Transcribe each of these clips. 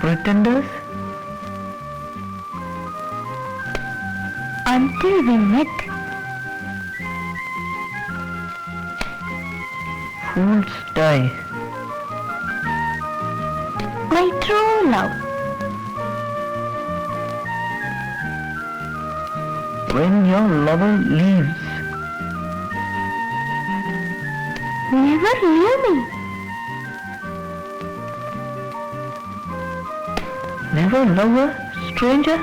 Pretenders? Until we met. Fools die. My true love. When your lover leaves, never leave me. Never love a stranger?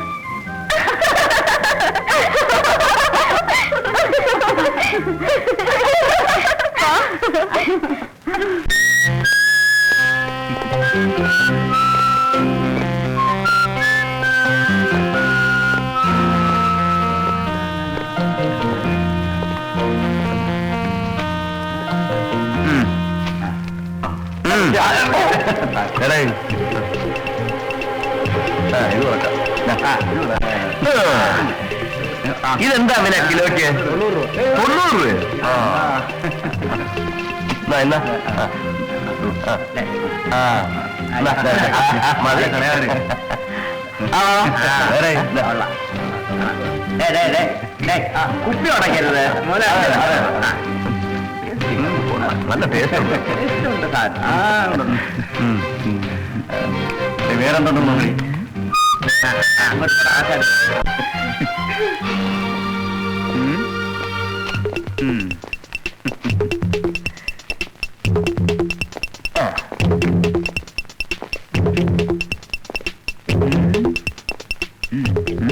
ഇതെന്താ വില കിലോയ്ക്ക്? 90 രൂപ. കുപ്പി ഉടക്കരുത്. നല്ല taste ഉണ്ട്. വേറെന്തുണ്ടെന്ന് നോക്കി.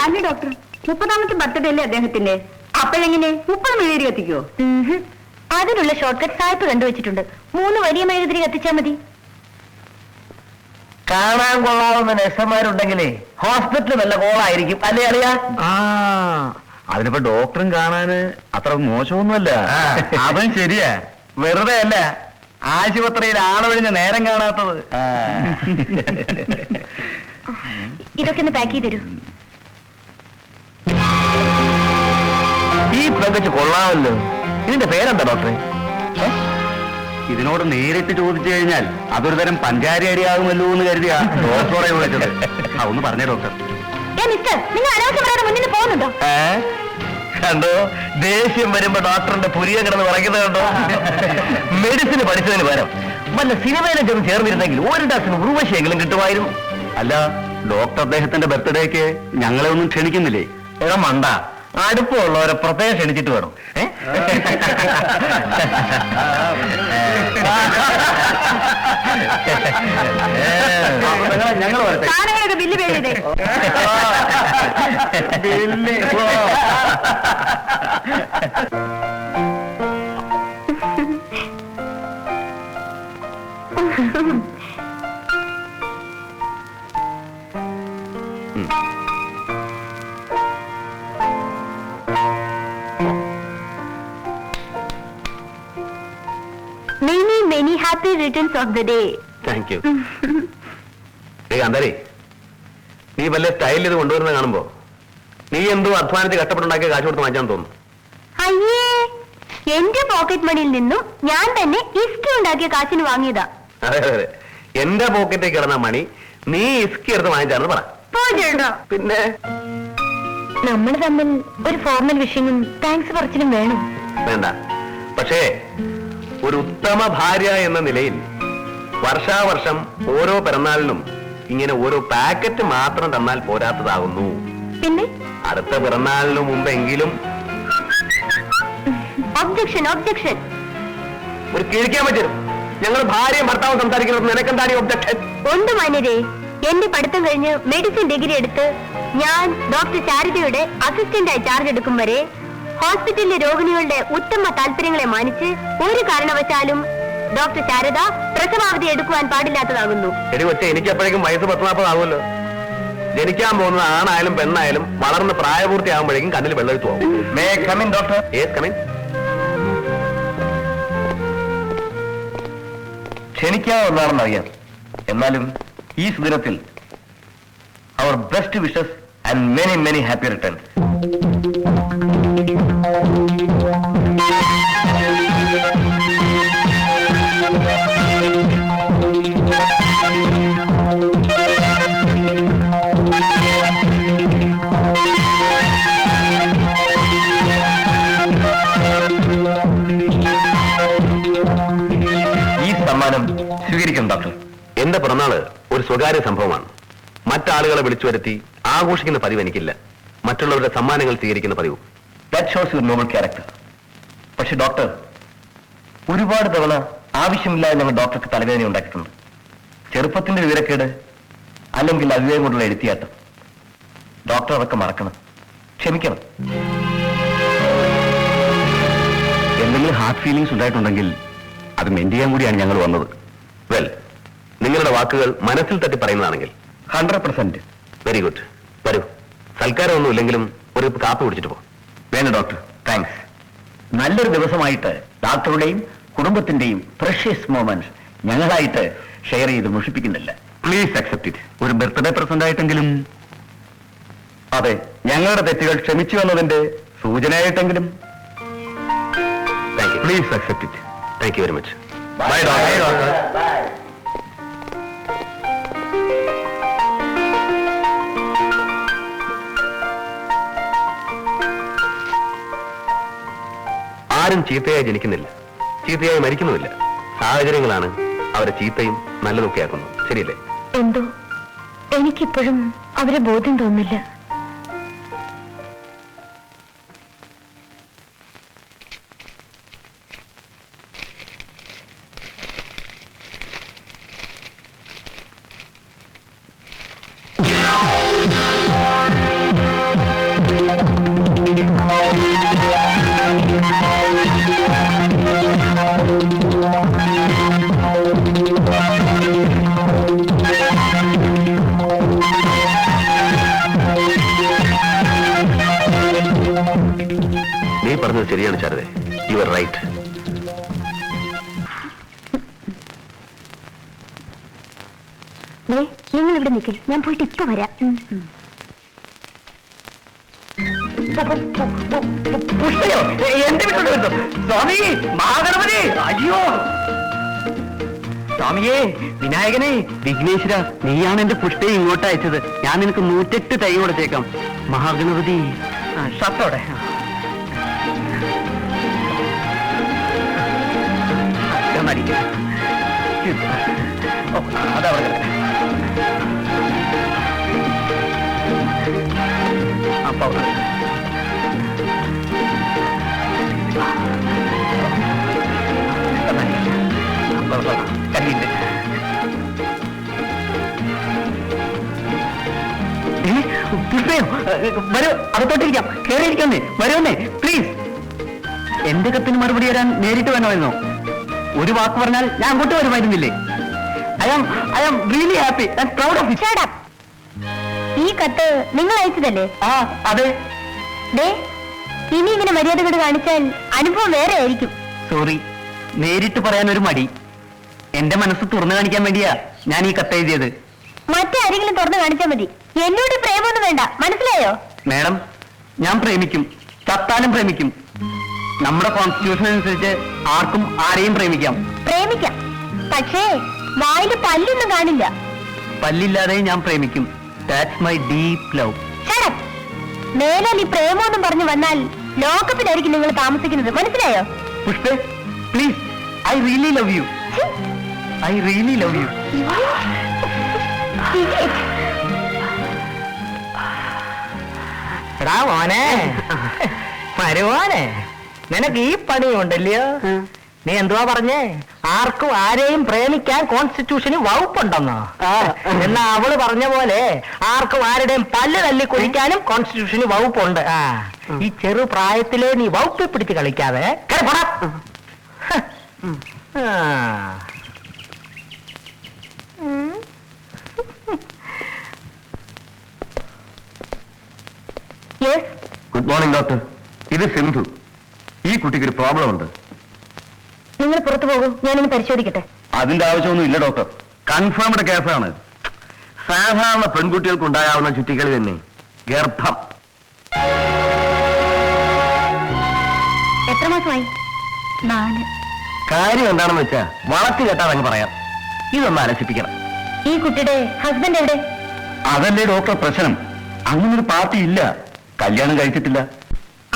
അല്ല ഡോക്ടർ, 30ാമത്തെ ബർത്ത്ഡേ അല്ലേ അദ്ദേഹത്തിന്റെ? അപ്പോഴെങ്ങനെ 30 മെഴുകുതിരി കത്തിക്കോ? അതിനുള്ള ഷോർട്ട് കട്ട് സായിപ്പ് കണ്ടുവച്ചിട്ടുണ്ട്. 3 വലിയ മെഴുകുതിരി കത്തിച്ചാൽ മതി. കാണാൻ കൊള്ളാവുന്ന നഴ്സുമാരുണ്ടെങ്കിലേ ഹോസ്പിറ്റൽ വല്ല കോളായിരിക്കും അല്ലേ അറിയാ? അതിനിപ്പോ ഡോക്ടറും കാണാന് അത്ര മോശമൊന്നുമല്ല. അതും ശരിയാ. വെറുതെ അല്ല ആശുപത്രിയിൽ ആളൊഴിഞ്ഞ നേരം കാണാത്തത്. ഇതൊക്കെ ഒന്ന് പാക്ക് ചെയ്ത് തരൂ. ഈ പെങ്കച്ച് കൊള്ളാമല്ലോ. ഇതിന്റെ പേരെന്താ ഡോക്ടറെ? ഇതിനോട് നേരിട്ട് ചോദിച്ചു കഴിഞ്ഞാൽ അതൊരു തരം പഞ്ചാരി അരിയാകുമല്ലോ എന്ന് കരുതിയാ ഡോക്ടറെ വിളിച്ചത്. ഒന്ന് പറഞ്ഞേ ഡോക്ടർ. നിങ്ങൾ അനാവശ്യമായിട്ട് മുന്നിൽ പോകുന്നുണ്ടോ? കണ്ടോ, ദേഷ്യം വരുമ്പോ ഡോക്ടറിന്റെ പുരിയ കിടന്ന് പറയുന്നത് കണ്ടോ? മെഡിസിന് പഠിച്ചതിന് പകരം വല്ല സിനിമയിലും ചെന്ന് ചേർന്നിരുന്നെങ്കിൽ 1 ഡസൻ ഉർവശിയെങ്കിലും കിട്ടുമായിരുന്നു. അല്ല, ഡോക്ടർ അദ്ദേഹത്തിന്റെ ബർത്ത്ഡേക്ക് ഞങ്ങളെ ഒന്നും ക്ഷണിക്കുന്നില്ലേ? എടാ മണ്ട, അടുപ്പമുള്ളവരെ പ്രത്യേകം ക്ഷണിച്ചിട്ട് വേണം. സാധനങ്ങളൊക്കെ ബില്ല് പേ ചെയ്തേ. Many happy returns of the day. Thank you. കാന്താരി, നീ വല്ല സ്റ്റൈലിൽ ഇത് കൊണ്ടുവരുന്നത് കാണുമ്പോ നീ എന്തോ അധ്വാനത്തിൽ കഷ്ടപ്പെട്ടുണ്ടാക്കിയ കാശ് കൊടുത്ത് വാങ്ങിച്ചാന്ന് തോന്നുന്നു. അയ്യേ, എന്റെ പോക്കറ്റ് മണിയിൽ നിന്നും ഞാൻ തന്നെ ഇസ്കി ഉണ്ടാക്കിയ കാശിന് വാങ്ങിയതാ. അതെ അതെ, എന്റെ പോക്കറ്റിൽ കിടന്ന മണി നീ ഇസ്കി എടുത്ത് വാങ്ങിച്ചാണെന്ന് പറ. പിന്നെ നമ്മൾ തമ്മിൽ ഒരു ഫോർമൽ വിഷയവും താങ്ക്സ് പറച്ചിലും വേണം. വേണ്ട, പക്ഷേ ഒരു ഉത്തമ ഭാര്യ എന്ന നിലയിൽ വർഷാവർഷം ഓരോ പിറന്നാളിനും ഇങ്ങനെ ഓരോ പാക്കറ്റ് മാത്രം തന്നാൽ പോരാത്തതാകുന്നു. പിന്നെ അടുത്ത പിറന്നാളിന് മുമ്പെങ്കിലും ഒബ്ജക്ഷൻ ഒബ്ജക്ഷൻ ഒരു കിഴിക്കാൻ പറ്റും. ഞങ്ങൾ ഭാര്യയും ഭർത്താവും സംസാരിക്കുന്നത് നിനക്കെന്താണ് ഒബ്ജക്ഷൻ? ഉണ്ട് മാന്യരെ, എന്റെ പഠിത്തം കഴിഞ്ഞ് മെഡിസിൻ ഡിഗ്രി എടുത്ത് ഞാൻ ഡോക്ടർ ശാരദയുടെ അസിസ്റ്റന്റായി ചാർജ് എടുക്കും വരെ ഹോസ്പിറ്റലിലെ രോഗികളുടെ ഉത്തമ താല്പര്യങ്ങളെ മാനിച്ച് ഒരു കാരണവശാലും ഡോക്ടർ ശാരദ പ്രസവാവധി എടുക്കുവാൻ പാടില്ലാത്തതാകുന്നു. ശരി കൊച്ചെ, എനിക്ക് അപ്പോഴേക്കും വയസ്സ് 10-40 ആകുമല്ലോ. ജനിക്കാൻ പോകുന്നത് ആണായാലും പെണ്ണായാലും വളർന്ന് പ്രായപൂർത്തിയാകുമ്പോഴേക്കും കണ്ണിൽ വെള്ളമെടുത്തു പോകും. May come in doctor? Yes come in. ക്ഷണിക്കാവുന്നതാണെന്ന് അറിയാം. എന്നാലും ഈ സുദിനത്തിൽ അവർ best wishes and many many happy return. ഈ സമ്മാനം സ്വീകരിക്കണം ഡോക്ടർ. എന്റെ പിറന്നാള് ഒരു സ്വകാര്യ സംഭവമാണ്. മറ്റാളുകളെ വിളിച്ചു വരുത്തി ആഘോഷിക്കുന്ന പതിവ് എനിക്കില്ല. മറ്റുള്ളവരുടെ സമ്മാനങ്ങൾ സ്വീകരിക്കുന്ന പതിവ്. That shows your Nobel character. പക്ഷെ ഡോക്ടർ, ഒരുപാട് തവണ ആവശ്യമില്ലാതെ ഞങ്ങൾ ഡോക്ടർക്ക് തലവേദന ഉണ്ടാക്കിയിട്ടുണ്ട്. ചെറുപ്പത്തിന്റെ വിവരക്കേട്, അല്ലെങ്കിൽ അവിവേകം കൊണ്ടുള്ള എഴുത്തിയാട്ടം. ഡോക്ടർ അതൊക്കെ മറക്കണം, ക്ഷമിക്കണം. എന്തെങ്കിലും ഹാർട്ട് ഫീലിംഗ്സ് ഉണ്ടായിട്ടുണ്ടെങ്കിൽ അത് മെന്റ് ചെയ്യാൻ കൂടിയാണ് ഞങ്ങൾ വന്നത്. വെൽ, നിങ്ങളുടെ വാക്കുകൾ മനസ്സിൽ തട്ടി പറയുന്നതാണെങ്കിൽ 100%. Very good. വരൂ, സൽക്കാരമൊന്നും ഇല്ലെങ്കിലും ഒരു കാപ്പി കുടിച്ചിട്ട് പോ. വേണ്ട ഡോക്ടർ, താങ്ക്സ്. നല്ലൊരു ദിവസമായിട്ട് ഡോക്ടറുടെയും കുടുംബത്തിന്റെയും പ്രഷ്യസ് മൊമെന്റ്സ് ഞങ്ങളായിട്ട് ഷെയർ ചെയ്ത് മുഷിപ്പിക്കുന്നില്ല. Please accept it. ഒരു ബർത്ത്ഡേ പ്രസന്റ് ആയിട്ടെങ്കിലും. അതെ, ഞങ്ങളുടെ തെറ്റുകൾ ക്ഷമിച്ചു എന്നതിന്റെ സൂചനയായിട്ടെങ്കിലും. Thank you. Please accept it. Thank you very much. Bye doctor. ആരും ചീത്തയായി ജനിക്കുന്നില്ല, ചീത്തയായി മരിക്കുന്നുമില്ല. സാഹചര്യങ്ങളാണ് അവരെ ചീത്തയും നല്ലതൊക്കെ ആക്കുന്നത്. ശരിയല്ലേ? എന്തോ എനിക്കിപ്പോഴും അവരെ ബോധ്യം തോന്നില്ല. നീ പറഞ്ഞത് ശരിയാണ് ശാരദേ. You are right. നിങ്ങൾ ഇവിടെ നിൽക്കില്ല, ഞാൻ പോയിട്ട് ഇപ്പൊ വരാം. പുഷ്പയോ എന്റെ വീട്ടിലോട്ട് വരുന്നു. സ്വാമി മഹാഗണപതി, അയ്യോ സ്വാമിയേ, വിനായകനെ, വിഘ്നേശ്വര, നീയാണ് എന്റെ പുഷ്പയെ ഇങ്ങോട്ട് അയച്ചത്. ഞാൻ നിനക്ക് 108 തൈ കൊടുത്തേക്കാം. മഹാഗണപതി. ഷർട്ടോടെ അതവിടെ അപ്പൊ കണ്ടിട്ട് പുഷ്പയോ വരൂ, അകത്തോട്ടിരിക്കാം. കയറിയിരിക്കാന്നേ, വരുമെന്നേ പ്ലീസ്. എന്റെ കത്തിന് മറുപടി തരാൻ നേരിട്ട് വേണമായിരുന്നോ? ഒരു വാക്ക് പറഞ്ഞാൽ ഞാൻ അങ്ങോട്ട് വരുമായിരുന്നില്ലേ? I am really happy and proud of it. ഈ കത്ത് നിങ്ങൾ അയച്ചതല്ലേ? ആ അതെ. ഇനി ഇങ്ങനെ മര്യാദകൾ കാണിച്ചാൽ അനുഭവം വേറെ ആയിരിക്കും. സോറി, നേരിട്ട് പറയാൻ ഒരു മടി. എന്റെ മനസ്സ് തുറന്നു കാണിക്കാൻ വേണ്ടിയാ ഞാൻ ഈ കത്ത് എഴുതിയത്. മറ്റാരെങ്കിലും തുറന്നു കാണിച്ചാൽ മതി. എന്നോട് പ്രേമൊന്നും വേണ്ട, മനസ്സിലായോ? മാഡം, ഞാൻ പ്രേമിക്കും, ചത്താലും പ്രേമിക്കും. നമ്മുടെ കോൺസ്റ്റിറ്റ്യൂഷൻ അനുസരിച്ച് ആർക്കും ആരെയും പ്രേമിക്കാം. പ്രേമിക്കാം, പക്ഷേ വായില് പല്ലൊന്നും കാണില്ല. പല്ലില്ലാതെ ഞാൻ പ്രേമിക്കും. That's my deep love. മേലാൽ ഈ പ്രേമോന്നും പറഞ്ഞു വന്നാൽ ലോകത്തിലായിരിക്കും നിങ്ങൾ താമസിക്കുന്നത്, മനസ്സിലായോ? പുഷ്പേ, please, I really love you. I really love you. എടാ മോനെ, മരുമോനെ, നിനക്ക് ഈ പണിയുണ്ടല്ലയോ? നീ എന്തുവാ പറഞ്ഞേ? ആർക്കും ആരെയും പ്രേമിക്കാൻ കോൺസ്റ്റിറ്റ്യൂഷന് വകുപ്പുണ്ടെന്നോ? എന്നാ അവള് പറഞ്ഞ പോലെ ആർക്കും ആരുടെയും പല്ല് തല്ലി കുഴിക്കാനും കോൺസ്റ്റിറ്റ്യൂഷന് വകുപ്പുണ്ട്. ഈ ചെറു പ്രായത്തിലെ നീ വകുപ്പിൽ പിടിച്ച് കളിക്കാതെ കേറി പോടാ. Good morning doctor. ഇത് സിന്ധു. ഈ കുട്ടിക്ക് ഒരു പ്രോബ്ലം ഉണ്ട്. നിങ്ങൾ പുറത്തു പോകൂ, ഞാനൊന്ന് പരിശോധിക്കട്ടെ. അതിന്റെ ആവശ്യമൊന്നും ഇല്ല ഡോക്ടർ. കൺഫേംഡ് കേസാണ്. സാധാരണ പെൺകുട്ടികൾക്ക് ഉണ്ടാകാവുന്ന ചുറ്റിക്കളി തന്നെ, ഗർഭം. എത്ര മാസമായി? 4. കാര്യം എന്താണെന്ന് വെച്ചാ വളർത്തി കേട്ടാൽ അങ്ങ് പറയാം. ഇതൊന്ന് അലസിപ്പിക്കണം. ഈ കുട്ടിയുടെ ഹസ്ബൻഡ് എവിടെ? അതല്ലേ ഡോക്ടർ പ്രശ്നം. അങ്ങനൊരു പാർട്ടി ഇല്ല. കല്യാണം കഴിച്ചിട്ടില്ല.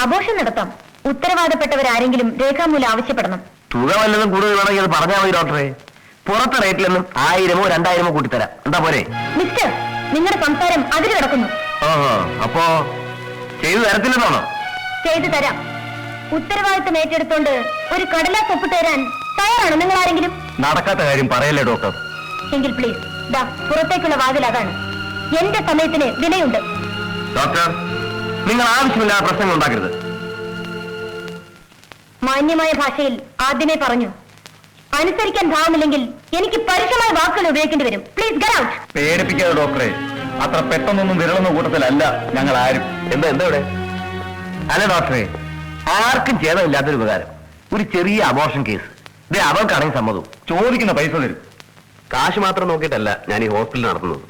അബോർഷൻ നടത്താം. ഉത്തരവാദപ്പെട്ടവരാരെങ്കിലും രേഖാമൂലം ആവശ്യപ്പെടണം. തുക വല്ലതും കൂടുതൽ വേണമെങ്കിൽ അത് പറഞ്ഞാൽ മതി ഡോക്ടറെ. പുറത്തെ റേറ്റിലൊന്നും 1000-ഓ 2000-ഓ കൂട്ടിത്തരാം. എന്താ പോരെ? മിസ്റ്റർ, നിങ്ങളുടെ സംസാരം അതിൽ കിടക്കുന്നു. ഓഹോ, അപ്പോ ചെയ്തു തരത്തില്ലെന്നാണോ? ചെയ്തു തരാം. ഉത്തരവാദിത്തം ഏറ്റെടുത്തോണ്ട് ഒരു കടലാസ് ഒപ്പിട്ട് തരാൻ തയ്യാറാണോ നിങ്ങൾ ആരെങ്കിലും? നടക്കാത്ത കാര്യം പറയല്ലേ ഡോക്ടർ. എങ്കിൽ പ്ലീസ്, ദാ പുറത്തേക്കുള്ള വാതിൽ അതാണ്. എന്റെ സമയത്തിന് വിലയുണ്ട്. ഡോക്ടർ, നിങ്ങൾ ആവശ്യമില്ലാത്ത പ്രശ്നങ്ങൾ ഉണ്ടാക്കരുത്. മാന്യമായ ഭാഷയിൽ ആദ്യമേ പറഞ്ഞു. അനുസരിക്കാൻ ഭാവമില്ലെങ്കിൽ എനിക്ക് പരുഷമായ വാക്കുകൾ ഉപയോഗിക്കേണ്ടി വരും. Please get out. പേടിപ്പിക്കാതെ ഡോക്ടറെ. അത്ര പെട്ടെന്നൊന്നും വിരളുന്ന കൂട്ടത്തിലല്ല ഞങ്ങൾ ആരും. എന്താ ഇവിടെ? അല്ല ഡോക്ടറെ, ആർക്കും ഛേദമില്ലാത്തൊരു ഉപകാരം. ഒരു ചെറിയ അബോർഷൻ കേസ്. ഇത് അവർക്കാണെങ്കിൽ സമ്മതവും. ചോദിക്കുന്ന പൈസ തരും. കാശ് മാത്രം നോക്കിയിട്ടല്ല ഞാൻ ഈ ഹോസ്പിറ്റൽ നടത്തുന്നത്.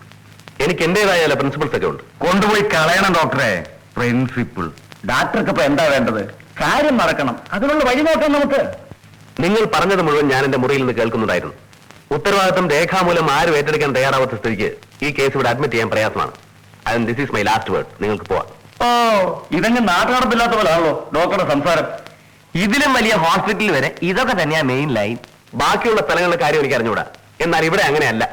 എനിക്ക് എന്റേതായ ചില പ്രിൻസിപ്പിൾസ് ഒക്കെ ഉണ്ട്. കൊണ്ടുപോയി കളയണം ഡോക്ടറെ. പ്രിൻസിപ്പിൾ. ഡോക്ടർക്ക് ഇപ്പൊ എന്താ വേണ്ടത്? കാര്യം മറക്കണം. അതിനുള്ള വഴി നോക്കാം നമുക്ക്. നിങ്ങൾ പറഞ്ഞത് മുഴുവൻ ഞാൻ എന്റെ മുറിയിൽ നിന്ന് കേൾക്കുന്നുണ്ടായിരുന്നു. ഉത്തരവാദിത്തം രേഖാമൂലം ആരും ഏറ്റെടുക്കാൻ തയ്യാറാവാത്ത സ്ഥിതിക്ക് ഈ കേസ് ഇവിടെ അഡ്മിറ്റ് ചെയ്യാൻ പ്രയാസമാണ്. And this is my last word. നിങ്ങൾക്ക് പോവാം. ഓ, ഇതങ്ങ് നാട്ടുനടപ്പില്ലാത്ത പോലാണല്ലോ ഡോക്ടറുടെ സംസാരം. ഇതിലും വലിയ ഹോസ്പിറ്റലിൽ വരെ ഇതൊക്കെ തന്നെയാ മെയിൻ ലൈൻ. ബാക്കിയുള്ള സ്ഥലങ്ങളുടെ കാര്യം എനിക്ക് അറിഞ്ഞുകൂടാ. എന്നാൽ ഇവിടെ അങ്ങനെയല്ല.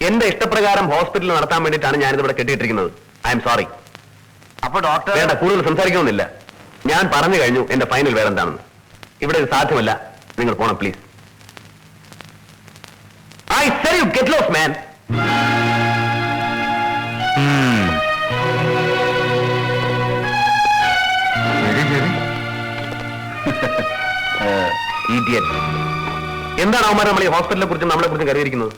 എന്റെ ഇഷ്ടപ്രകാരം ഹോസ്പിറ്റൽ നടത്താൻ വേണ്ടിയിട്ടാണ് ഞാനിതിവിടെ കെട്ടിയിട്ടിരിക്കുന്നത്. I am sorry. അപ്പൊ ഡോക്ടർ വേണ്ട, കൂടുതൽ സംസാരിക്കണമെന്നില്ല. ഞാൻ പറഞ്ഞു കഴിഞ്ഞു എന്റെ ഫൈനൽ വേറെന്താണെന്ന്. ഇവിടെ ഇത് സാധ്യമല്ല. നിങ്ങൾ പോണം please. I say you get lost man. എന്താണ് അവന്മാർ നമ്മൾ ഈ ഹോസ്പിറ്റലിനെ കുറിച്ചും നമ്മളെ കുറിച്ചും കരുതിയിരിക്കുന്നത്?